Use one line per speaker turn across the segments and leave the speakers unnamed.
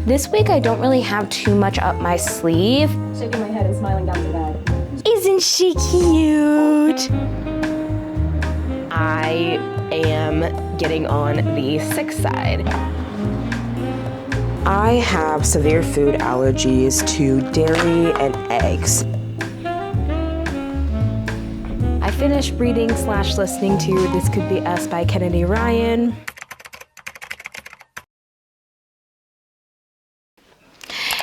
This week I don't really have too much up my sleeve.
Shaking my head and smiling down the bed.
Isn't she cute? I am getting on the sick side. I have severe food allergies to dairy and eggs. I finished reading / listening to This Could Be Us by Kennedy Ryan.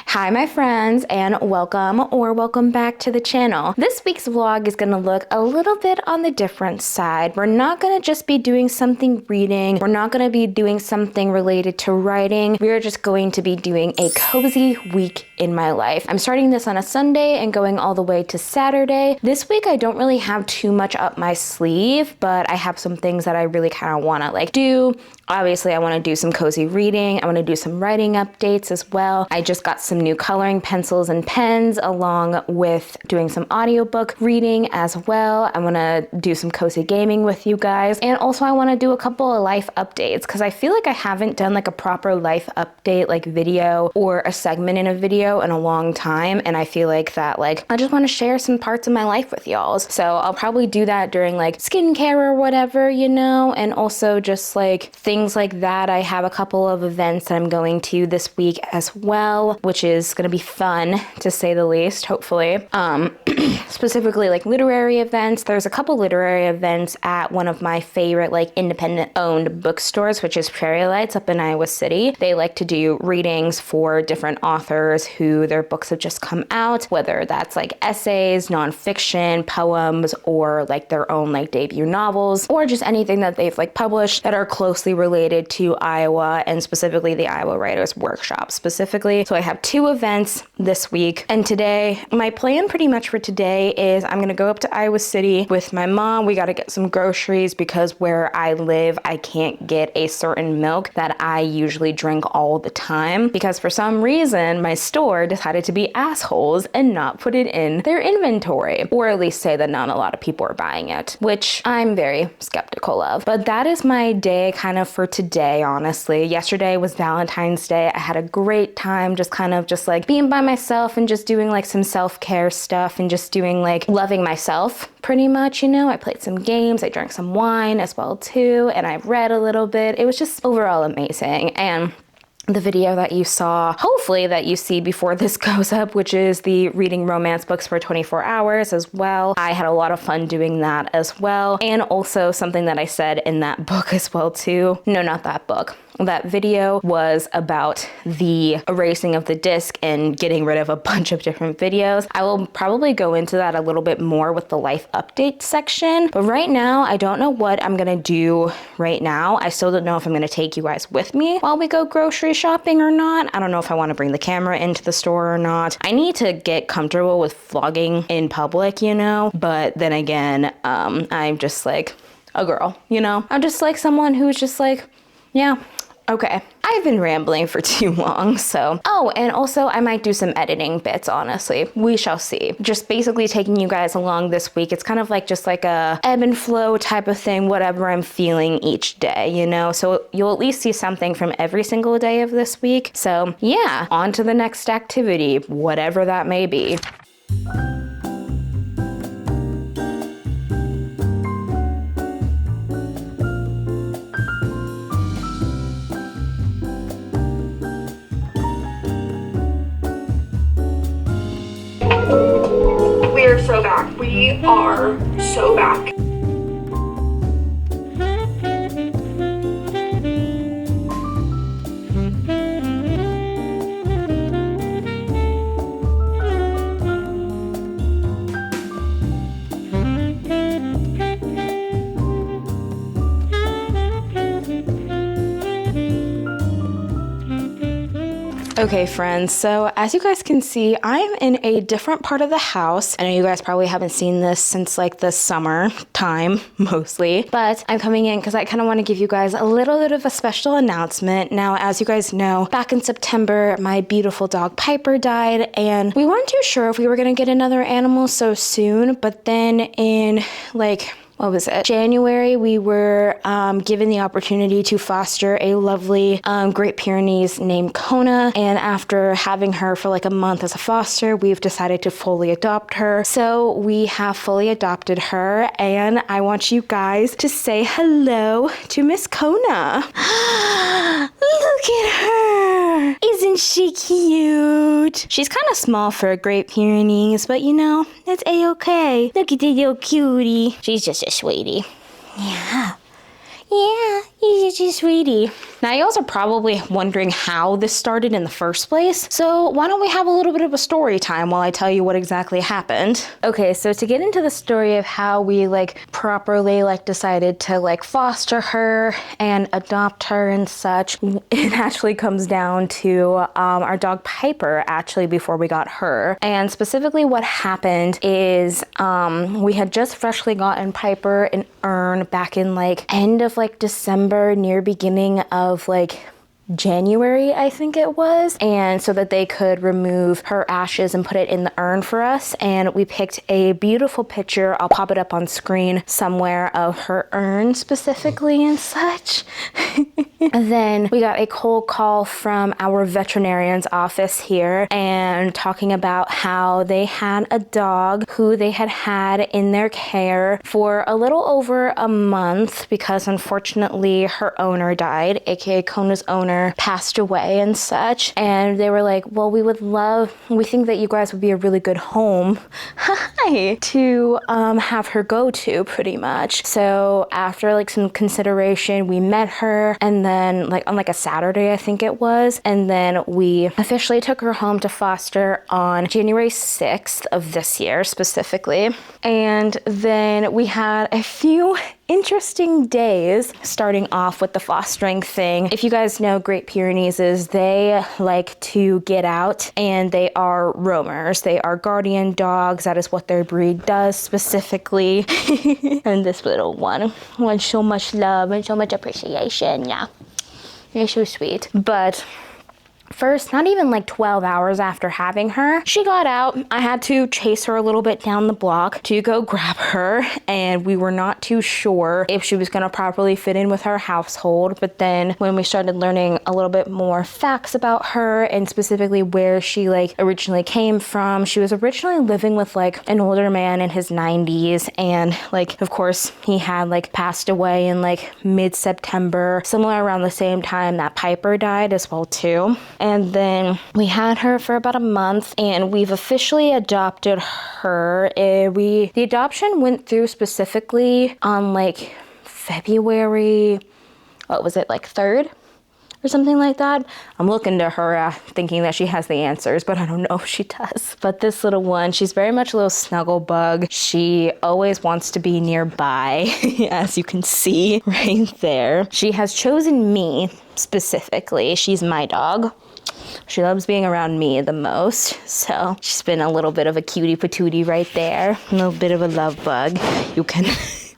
Hi my friends, and welcome back to the channel. This week's vlog is gonna look a little bit on the different side. We're not gonna just be doing something reading. We're not gonna be doing something related to writing. We are just going to be doing a cozy week in my life. I'm starting this on a Sunday and going all the way to Saturday. This week I don't really have too much up my sleeve, but I have some things that I really kind of wanna do. Obviously I wanna do some cozy reading. I wanna do some writing updates as well. I just got some new coloring pencils and pens along with doing some audiobook reading as well. I want to do some cozy gaming with you guys, and also I want to do a couple of life updates because I feel like I haven't done like a proper life update like video or a segment in a video in a long time, and I feel like that I just want to share some parts of my life with y'all. So I'll probably do that during like skincare or whatever, you know, and also just like things like that. I have a couple of events that I'm going to this week as well, which is gonna be fun to say the least, hopefully. Specifically like literary events. There's a couple literary events at one of my favorite like independent owned bookstores, which is Prairie Lights up in Iowa City. They like to do readings for different authors who their books have just come out, whether that's like essays, nonfiction, poems, or like their own like debut novels, or just anything that they've like published that are closely related to Iowa, and specifically the Iowa Writers Workshop specifically. So I have two events this week, and today, my plan pretty much for today is I'm gonna go up to Iowa City with my mom. We gotta get some groceries because where I live, I can't get a certain milk that I usually drink all the time because for some reason, my store decided to be assholes and not put it in their inventory, or at least say that not a lot of people are buying it, which I'm very skeptical of. But that is my day kind of for today, honestly. Yesterday was Valentine's Day. I had a great time just like being by myself and just doing like some self-care stuff and just doing like loving myself pretty much, you know. I played some games, I drank some wine as well too, and I read a little bit. It was just overall amazing. And the video that you saw, hopefully that you see before this goes up, which is the reading romance books for 24 hours as well. I had a lot of fun doing that as well. And also something that I said in that book as well too. No, not that book. That video was about the erasing of the disc and getting rid of a bunch of different videos. I will probably go into that a little bit more with the life update section, but right now I don't know what I'm gonna do right now. I still don't know if I'm gonna take you guys with me while we go grocery shopping or not. I don't know if I want to bring the camera into the store or not. I need to get comfortable with vlogging in public, you know, but then again, I'm just like a girl, you know? I'm just like someone who's just like, yeah, okay. I've been rambling for too long, so. Oh, and also I might do some editing bits, honestly. We shall see. Just basically taking you guys along this week. It's kind of like just like a ebb and flow type of thing, whatever I'm feeling each day, you know? So you'll at least see something from every single day of this week. So yeah, on to the next activity, whatever that may be.
We are so back. We are so back.
Okay friends, so as you guys can see, I'm in a different part of the house. I know you guys probably haven't seen this since like the summer time, mostly, but I'm coming in because I kind of want to give you guys a little bit of a special announcement. Now, as you guys know, back in September, my beautiful dog Piper died, and we weren't too sure if we were going to get another animal so soon, but then in like what was it? January, we were given the opportunity to foster a lovely Great Pyrenees named Kona. And after having her for like a month as a foster, we've decided to fully adopt her. So we have fully adopted her, and I want you guys to say hello to Miss Kona. Look at her. Isn't she cute? She's kind of small for a Great Pyrenees, but you know, it's a-okay. Look at the little cutie. She's just a sweetie. Yeah. Yeah, he's just a sweetie. Now, you guys are probably wondering how this started in the first place. So why don't we have a little bit of a story time while I tell you what exactly happened? Okay, so to get into the story of how we properly decided to foster her and adopt her and such, it actually comes down to our dog Piper, actually, before we got her. And specifically what happened is we had just freshly gotten Piper an urn back in end of December, near beginning of January, I think it was, and so that they could remove her ashes and put it in the urn for us. And we picked a beautiful picture, I'll pop it up on screen somewhere, of her urn specifically and such. And then we got a cold call from our veterinarian's office here, and talking about how they had a dog who they had had in their care for a little over a month, because unfortunately her owner died, aka Kona's owner passed away and such. And they were like, well, we think that you guys would be a really good home to have her go to, pretty much. So after some consideration, we met her, and then on a Saturday, I think it was, and then we officially took her home to foster on January 6th of this year specifically. And then we had a few interesting days starting off with the fostering thing. If you guys know Great Pyrenees, they like to get out, and they are roamers. They are guardian dogs. That is what their breed does specifically. And this little one wants so much love and so much appreciation. Yeah, you're so sweet. But first, not even 12 hours after having her, she got out. I had to chase her a little bit down the block to go grab her, and we were not too sure if she was going to properly fit in with our household. But then when we started learning a little bit more facts about her, and specifically where she originally came from, she was originally living with an older man in his 90s, and of course he had passed away in mid-September, similar around the same time that Piper died as well too. And then we had her for about a month, and we've officially adopted her. The adoption went through specifically on February, what was it, 3rd? Or something like that. I'm looking to her thinking that she has the answers, but I don't know if she does. But this little one, she's very much a little snuggle bug. She always wants to be nearby, as you can see right there. She has chosen me specifically. She's my dog. She loves being around me the most, so she's been a little bit of a cutie patootie right there. A little bit of a love bug. You can...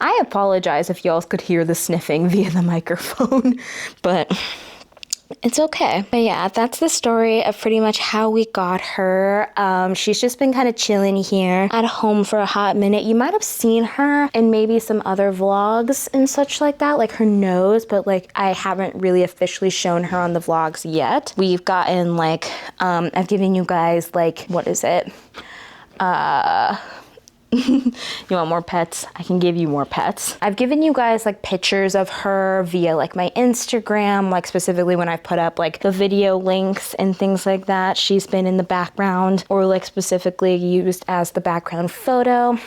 I apologize if y'all could hear the sniffing via the microphone, but... it's okay. But yeah, that's the story of pretty much how we got her. She's just been kind of chilling here at home for a hot minute. You might have seen her in maybe some other vlogs and such like that, her nose, but I haven't really officially shown her on the vlogs yet. We've gotten I've given you guys what is it? You want more pets? I can give you more pets. I've given you guys pictures of her via my Instagram, specifically when I put up the video links and things like that. She's been in the background, or specifically used as the background photo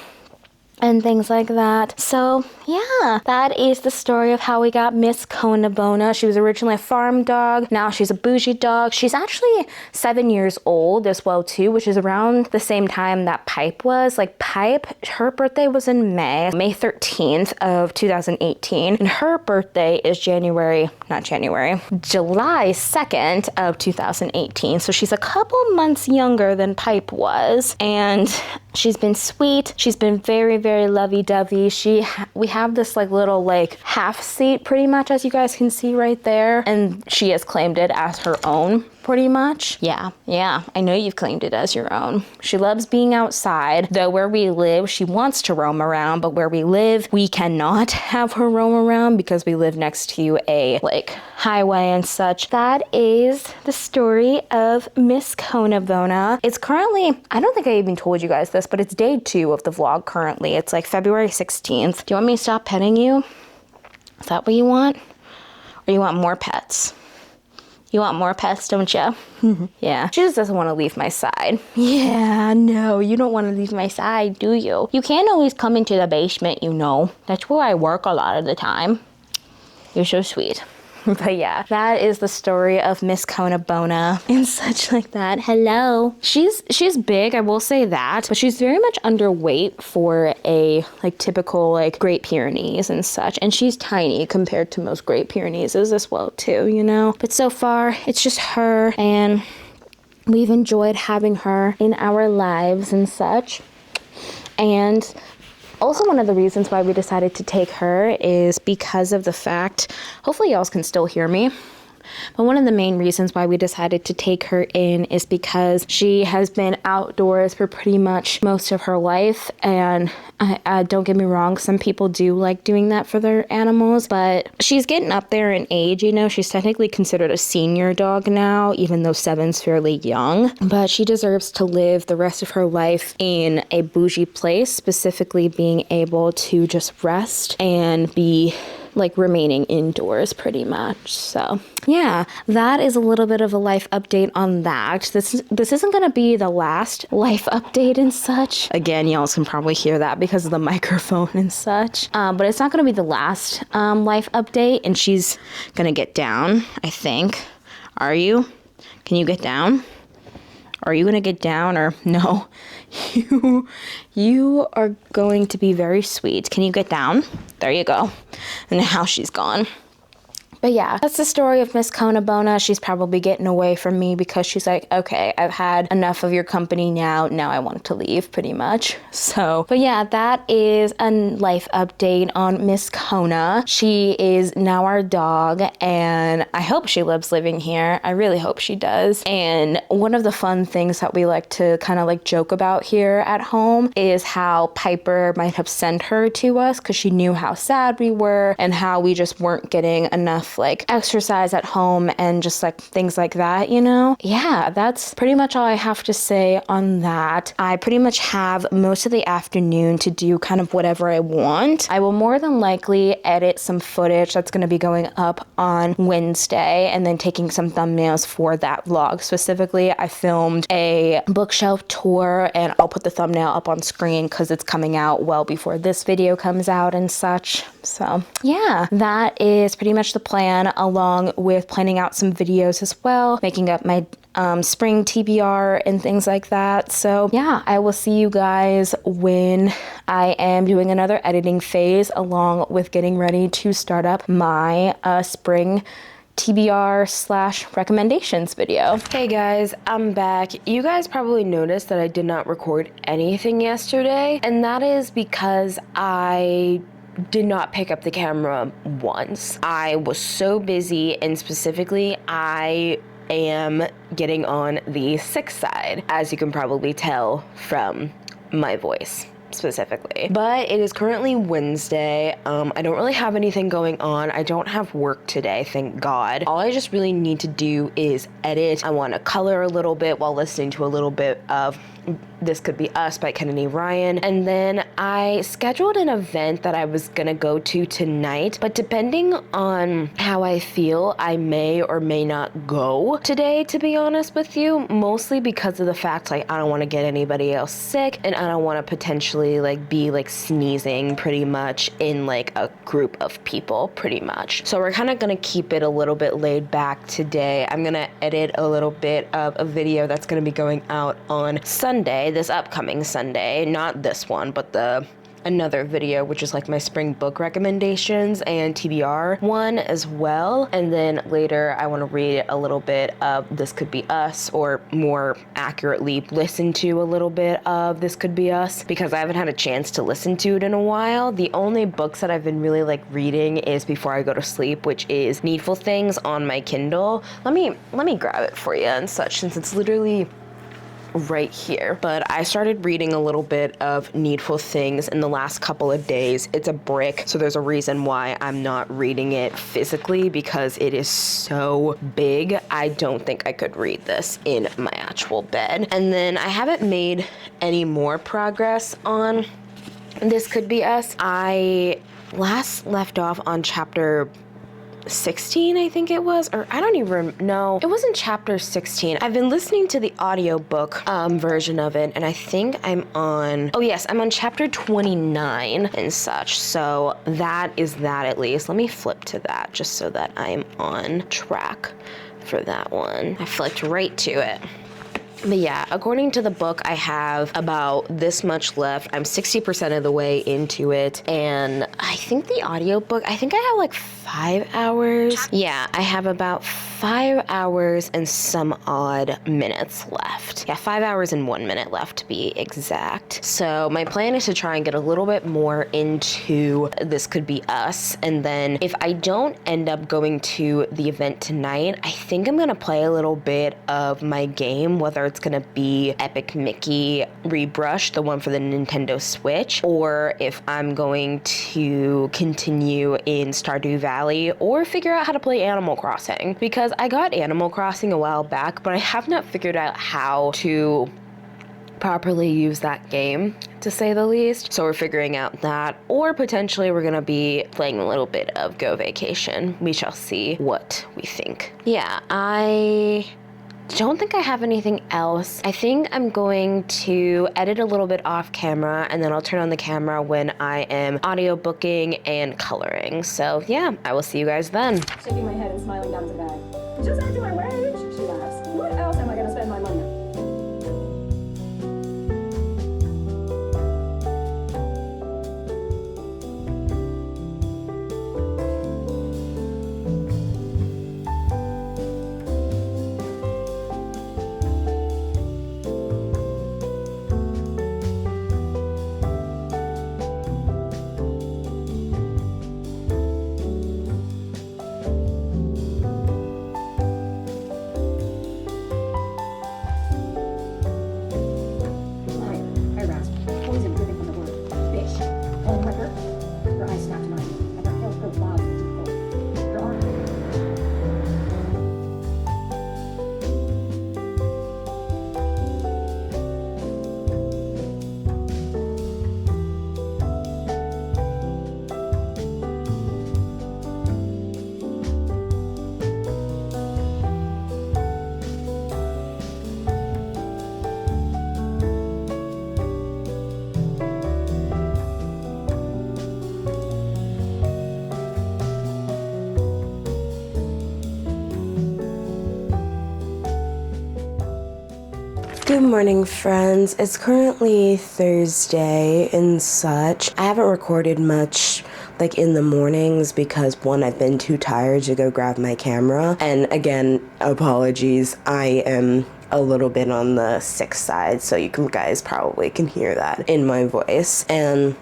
and things like that. So yeah, that is the story of how we got Miss Kona Bona. She was originally a farm dog. Now she's a bougie dog. She's actually 7 years old as well too, which is around the same time that Pipe was. Pipe, her birthday was in May 13th of 2018. And her birthday is July 2nd of 2018. So she's a couple months younger than Pipe was. And She's been sweet. She's been very, very lovey-dovey. We have this like little like half seat pretty much, as you guys can see right there. And she has claimed it as her own pretty much. Yeah, I know you've claimed it as your own. She loves being outside, though where we live, she wants to roam around, but where we live, we cannot have her roam around because we live next to a like highway and such. That is the story of Miss Conabona. It's currently, I don't think I even told you guys this, but it's day 2 of the vlog currently. It's like February 16th. Do you want me to stop petting you? Is that what you want? Or you want more pets? You want more pets, don't you? Yeah, she just doesn't want to leave my side. Yeah, no, you don't want to leave my side, do you? You can't always come into the basement, you know. That's where I work a lot of the time. You're so sweet. But yeah, that is the story of Miss Conabona and such like that. Hello. She's big, I will say that, but she's very much underweight for a like typical like Great Pyrenees and such. And she's tiny compared to most Great Pyrenees as well too, you know. But so far, it's just her, and we've enjoyed having her in our lives and such. And also, one of the reasons why we decided to take her is because of the fact, hopefully y'all can still hear me, but one of the main reasons why we decided to take her in is because she has been outdoors for pretty much most of her life. And don't get me wrong, some people do like doing that for their animals, but she's getting up there in age, you know. She's technically considered a senior dog now, even though 7's fairly young, but she deserves to live the rest of her life in a bougie place, specifically being able to just rest and be like remaining indoors pretty much. So yeah, that is a little bit of a life update on that. This isn't going to be the last life update and such. Again, y'all can probably hear that because of the microphone and such. But it's not going to be the last life update, and she's going to get down, I think. Are you? Can you get down? Are you going to get down or no? You are going to be very sweet. Can you get down? There you go. And now she's gone. But yeah, that's the story of Miss Conabona. She's probably getting away from me because she's like, okay, I've had enough of your company now. Now I want to leave pretty much. So, but yeah, that is a life update on Miss Kona. She is now our dog, and I hope she loves living here. I really hope she does. And one of the fun things that we like to kind of like joke about here at home is how Piper might have sent her to us because she knew how sad we were and how we just weren't getting enough like exercise at home and just like things like that, you know? Yeah, that's pretty much all I have to say on that. I pretty much have most of the afternoon to do kind of whatever I want. I will more than likely edit some footage that's going to be going up on Wednesday and then taking some thumbnails for that vlog. Specifically, I filmed a bookshelf tour, and I'll put the thumbnail up on screen because it's coming out well before this video comes out and such. So yeah, that is pretty much the plan, along with planning out some videos as well, making up my spring TBR and things like that. So yeah, I will see you guys when I am doing another editing phase, along with getting ready to start up my spring TBR / recommendations video. Hey guys, I'm back. You guys probably noticed that I did not record anything yesterday, and that is because I did not pick up the camera once. I was so busy, and specifically I am getting on the sick side, as you can probably tell from my voice specifically. But it is currently Wednesday. I don't really have anything going on. I don't have work today, thank God. All I just really need to do is edit. I want to color a little bit while listening to a little bit of This Could Be Us by Kennedy Ryan. And then I scheduled an event that I was gonna go to tonight, but depending on how I feel, I may or may not go today, to be honest with you, mostly because of the fact like I don't want to get anybody else sick, and I don't want to potentially like be like sneezing pretty much in like a group of people pretty much. So we're kind of gonna keep it a little bit laid back today. I'm gonna edit a little bit of a video that's gonna be going out on Sunday, this upcoming Sunday, not this one, but the another video, which is like my spring book recommendations and TBR one as well. And then later I want to read a little bit of This Could Be Us, or more accurately listen to a little bit of This Could Be Us, because I haven't had a chance to listen to it in a while. The only books that I've been really like reading is before I go to sleep, which is Needful Things on my Kindle. Let me grab it for you and such, since it's literally right here. But I started reading a little bit of Needful Things in the last couple of days. It's a brick, so there's a reason why I'm not reading it physically, because it is so big. I don't think I could read this in my actual bed. And then I haven't made any more progress on This Could Be Us. I last left off on chapter 16, I think it was, or I don't even know. It wasn't chapter 16. I've been listening to the audiobook version of it, and I think I'm on, oh yes, I'm on chapter 29 and such. So that is that at least. Let me flip to that just so that I'm on track for that one. I flipped right to it. But yeah, according to the book, I have about this much left. I'm 60% of the way into it. And I think the audiobook, I think I have like 5 hours. Yeah, I have about 5 hours and some odd minutes left. Yeah, 5 hours and 1 minute left to be exact. So my plan is to try and get a little bit more into This Could Be Us. And then if I don't end up going to the event tonight, I think I'm gonna play a little bit of my game, whether it's gonna be Epic Mickey Rebrush, the one for the Nintendo Switch, or if I'm going to continue in Stardew Valley, or figure out how to play Animal Crossing, because I got Animal Crossing a while back, but I have not figured out how to properly use that game, to say the least. So we're figuring out that, or potentially we're gonna be playing a little bit of Go Vacation. We shall see what we think. Yeah, I don't think I have anything else. I think I'm going to edit a little bit off camera, and then I'll turn on the camera when I am audiobooking and coloring. So yeah, I will see you guys then.
Shaking my head and smiling down at the bag. Just add to my wage, she laughs. What else am I gonna spend my money on?
Good morning, friends. It's currently Thursday and such. I haven't recorded much like in the mornings because one, I've been too tired to go grab my camera. And again, apologies. I am a little bit on the sick side, so you guys probably can hear that in my voice. And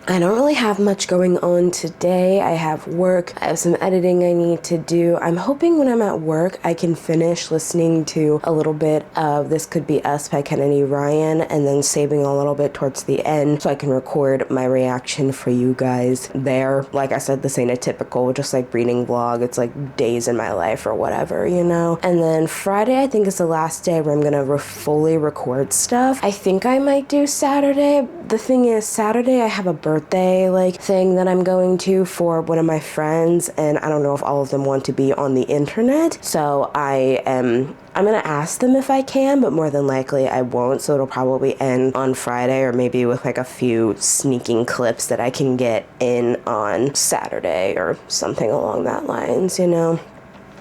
I don't really have much going on today. I have work. I have some editing I need to do. I'm hoping when I'm at work, I can finish listening to a little bit of This Could Be Us by Kennedy Ryan, and then saving a little bit towards the end so I can record my reaction for you guys there. Like I said, this ain't a typical just like reading vlog. It's like days in my life or whatever, you know? And then Friday, I think is the last day where I'm gonna fully record stuff. I think I might do Saturday. The thing is, Saturday I have a birthday like thing that I'm going to for one of my friends, and I don't know if all of them want to be on the internet, so I'm gonna ask them if I can, but more than likely I won't, so it'll probably end on Friday, or maybe with like a few sneaking clips that I can get in on Saturday or something along that lines, you know?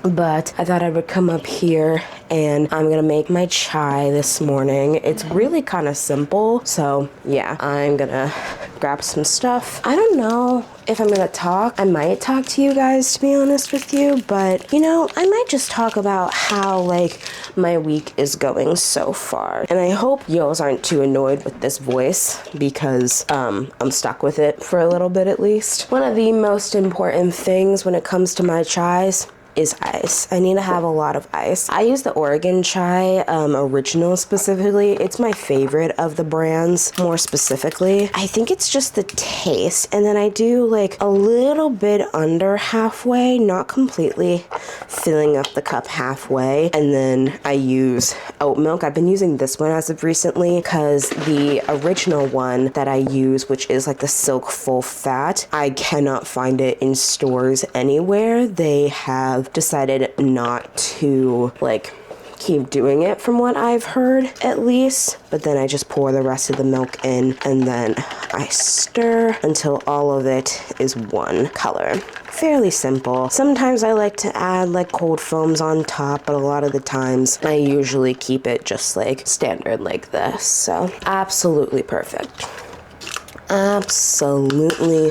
but I thought I would come up here and I'm gonna make my chai this morning. It's really kind of simple, so yeah, I'm gonna grab some stuff. I don't know if I'm gonna talk. I might talk to you guys, to be honest with you, but you know, I might just talk about how like my week is going so far. And I hope y'all aren't too annoyed with this voice because I'm stuck with it for a little bit at least. One of the most important things when it comes to my chais is ice. I need to have a lot of ice. I use the Oregon Chai Original specifically. It's my favorite of the brands, more specifically. I think it's just the taste. And then I do like a little bit under halfway, not completely filling up the cup halfway. And then I use oat milk. I've been using this one as of recently because the original one that I use, which is like the Silk Full Fat, I cannot find it in stores anywhere. They have decided not to like keep doing it from what I've heard at least, but then I just pour the rest of the milk in and then I stir until all of it is one color. Fairly simple. Sometimes I like to add like cold foams on top, but a lot of the times I usually keep it just like standard like this. So absolutely perfect. Absolutely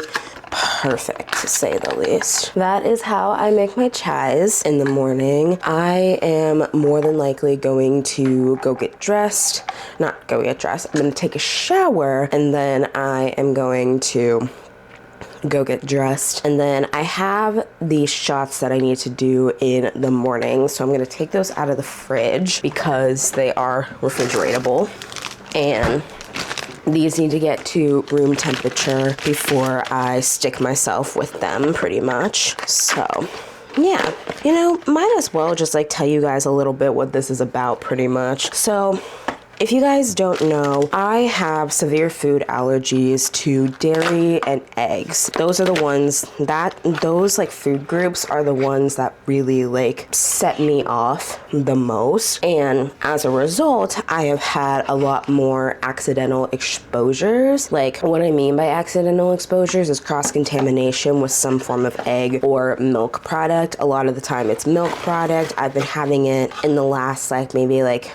perfect, to say the least. That is how I make my chais in the morning. I am more than likely going to go get dressed. Not go get dressed. I'm going to take a shower and then I am going to go get dressed. And then I have these shots that I need to do in the morning. So I'm going to take those out of the fridge because they are refrigeratable. And these need to get to room temperature before I stick myself with them, pretty much. So, yeah, you know, might as well just like tell you guys a little bit what this is about, pretty much. So, if you guys don't know, I have severe food allergies to dairy and eggs. Those are the ones those like food groups are the ones that really like set me off the most. And as a result, I have had a lot more accidental exposures. Like what I mean by accidental exposures is cross-contamination with some form of egg or milk product. A lot of the time it's milk product. I've been having it in the last like maybe like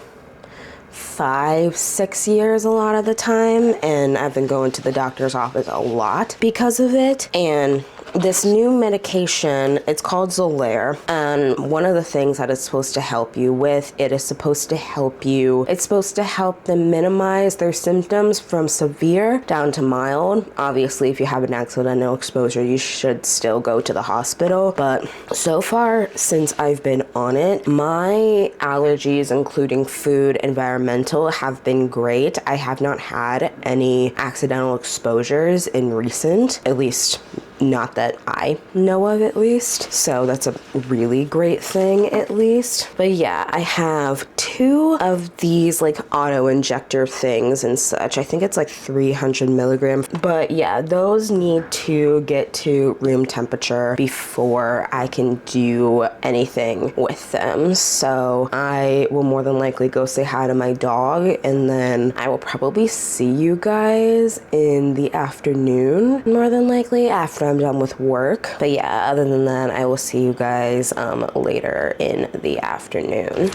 5-6 years a lot of the time, and I've been going to the doctor's office a lot because of it. And this new medication, it's called Xolair, and one of the things that it's supposed to help you with, it's supposed to help them minimize their symptoms from severe down to mild. Obviously, if you have an accidental exposure, you should still go to the hospital, but so far since I've been on it, my allergies, including food, environmental, have been great. I have not had any accidental exposures in recent, at least not that I know of, at least. So that's a really great thing, at least. But yeah, I have 2 of these like auto injector things and such. I think it's like 300 milligrams. But yeah, those need to get to room temperature before I can do anything with them. So I will more than likely go say hi to my dog, and then I will probably see you guys in the afternoon, more than likely after I'm done with work. But yeah, other than that, I will see you guys later in the afternoon.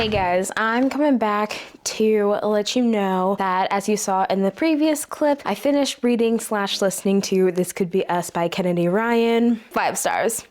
Hey guys, I'm coming back to let you know that, as you saw in the previous clip, I finished reading / listening to This Could Be Us by Kennedy Ryan. 5 stars.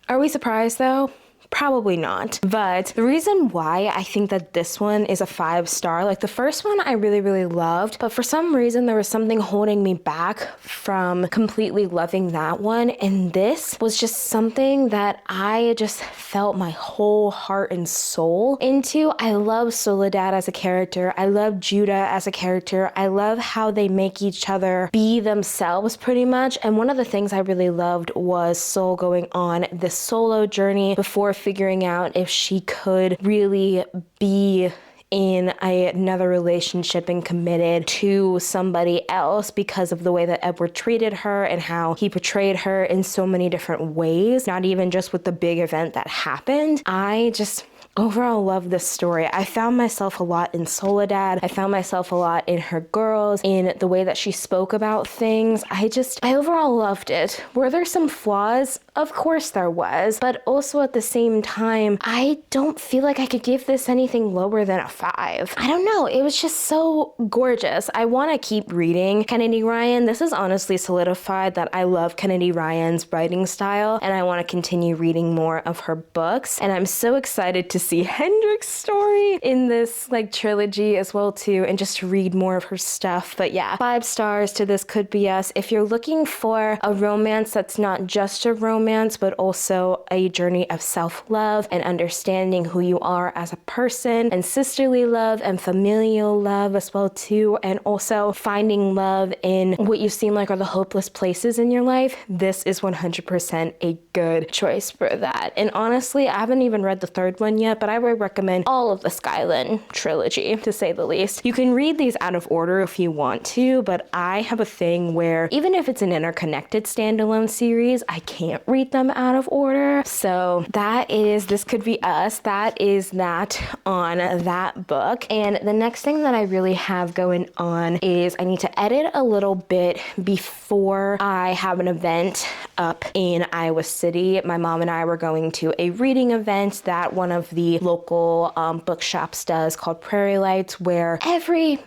Are we surprised though? Probably not. But the reason why I think that this one is a 5-star, like the first one I really loved, but for some reason there was something holding me back from completely loving that one. And this was just something that I just felt my whole heart and soul into. I love Soledad as a character. I love Judah as a character. I love how they make each other be themselves pretty much. And one of the things I really loved was Sol going on this solo journey before figuring out if she could really be in another relationship and committed to somebody else because of the way that Edward treated her and how he portrayed her in so many different ways, not even just with the big event that happened. I just overall love this story. I found myself a lot in Soledad. I found myself a lot in her girls, in the way that she spoke about things. I overall loved it. Were there some flaws? Of course there was, but also at the same time, I don't feel like I could give this anything lower than a 5. I don't know. It was just so gorgeous. I want to keep reading Kennedy Ryan. This is honestly solidified that I love Kennedy Ryan's writing style, and I want to continue reading more of her books. And I'm so excited to see Hendrik's story in this trilogy as well too, and just read more of her stuff. But yeah, 5 stars to This Could Be Us. If you're looking for a romance that's not just a romance, but also a journey of self-love and understanding who you are as a person, and sisterly love and familial love as well too, and also finding love in what you seem like are the hopeless places in your life, this is 100% a good choice for that. And honestly, I haven't even read the 3rd one yet, but I would recommend all of the Skyland trilogy, to say the least. You can read these out of order if you want to, but I have a thing where even if it's an interconnected standalone series, I can't read them out of order. So that is This Could Be Us. That is that on that book. And the next thing that I really have going on is I need to edit a little bit before I have an event up in Iowa City. My mom and I were going to a reading event that one of the local bookshops does called Prairie Lights, where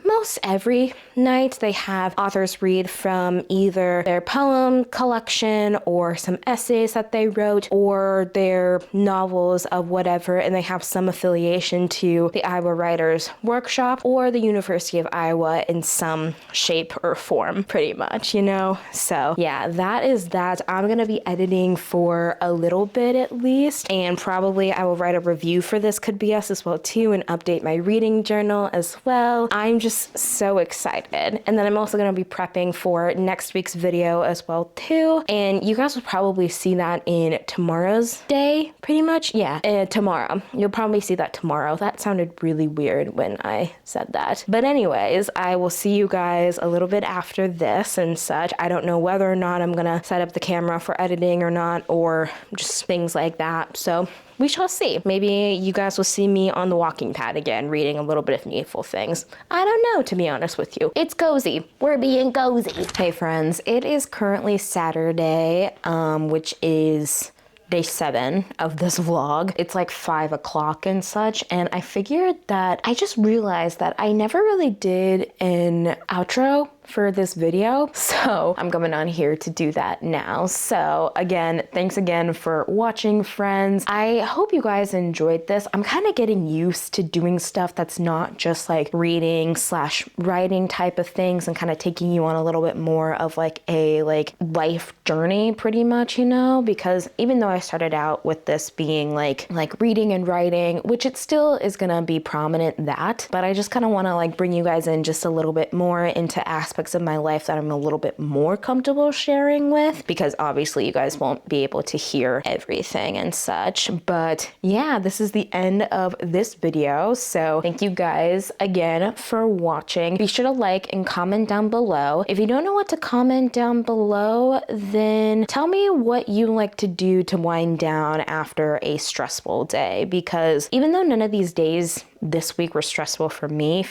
most every night they have authors read from either their poem collection or some essays that they wrote or their novels of whatever, and they have some affiliation to the Iowa Writers Workshop or the University of Iowa in some shape or form, pretty much, you know? So yeah, that is that. I'm gonna be editing for a little bit at least, and probably I will write a review for This Could Be Us as well too, and update my reading journal as well. I'm just so excited. And then I'm also going to be prepping for next week's video as well too, and you guys will probably see that in tomorrow's day, pretty much. Yeah, tomorrow. You'll probably see that tomorrow. That sounded really weird when I said that. But anyways, I will see you guys a little bit after this and such. I don't know whether or not I'm going to set up the camera for editing or not, or just things like that. So we shall see. Maybe you guys will see me on the walking pad again, reading a little bit of Needful Things. I don't know, to be honest with you. It's cozy. We're being cozy. Hey friends, it is currently Saturday, which is day 7 of this vlog. It's like 5 o'clock and such, and I figured that I just realized that I never really did an outro for this video, so I'm coming on here to do that now. So again, thanks again for watching, friends. I hope you guys enjoyed this. I'm kind of getting used to doing stuff that's not just like reading / writing type of things, and kind of taking you on a little bit more of like a life journey pretty much, you know, because even though I started out with this being like reading and writing, which it still is gonna be prominent that, but I just kind of want to bring you guys in just a little bit more into aspects of my life that I'm a little bit more comfortable sharing with, because obviously you guys won't be able to hear everything and such. But yeah, this is the end of this video, so thank you guys again for watching. Be sure to like and comment down below. If you don't know what to comment down below, then tell me what you like to do to wind down after a stressful day, because even though none of these days this week were stressful for me,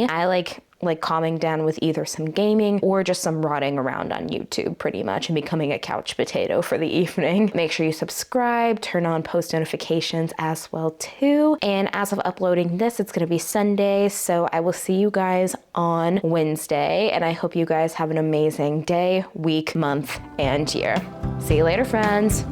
I like calming down with either some gaming or just some rotting around on YouTube pretty much and becoming a couch potato for the evening. Make sure you subscribe, turn on post notifications as well too. And as of uploading this, it's gonna be Sunday, so I will see you guys on Wednesday, and I hope you guys have an amazing day, week, month, and year. See you later, friends.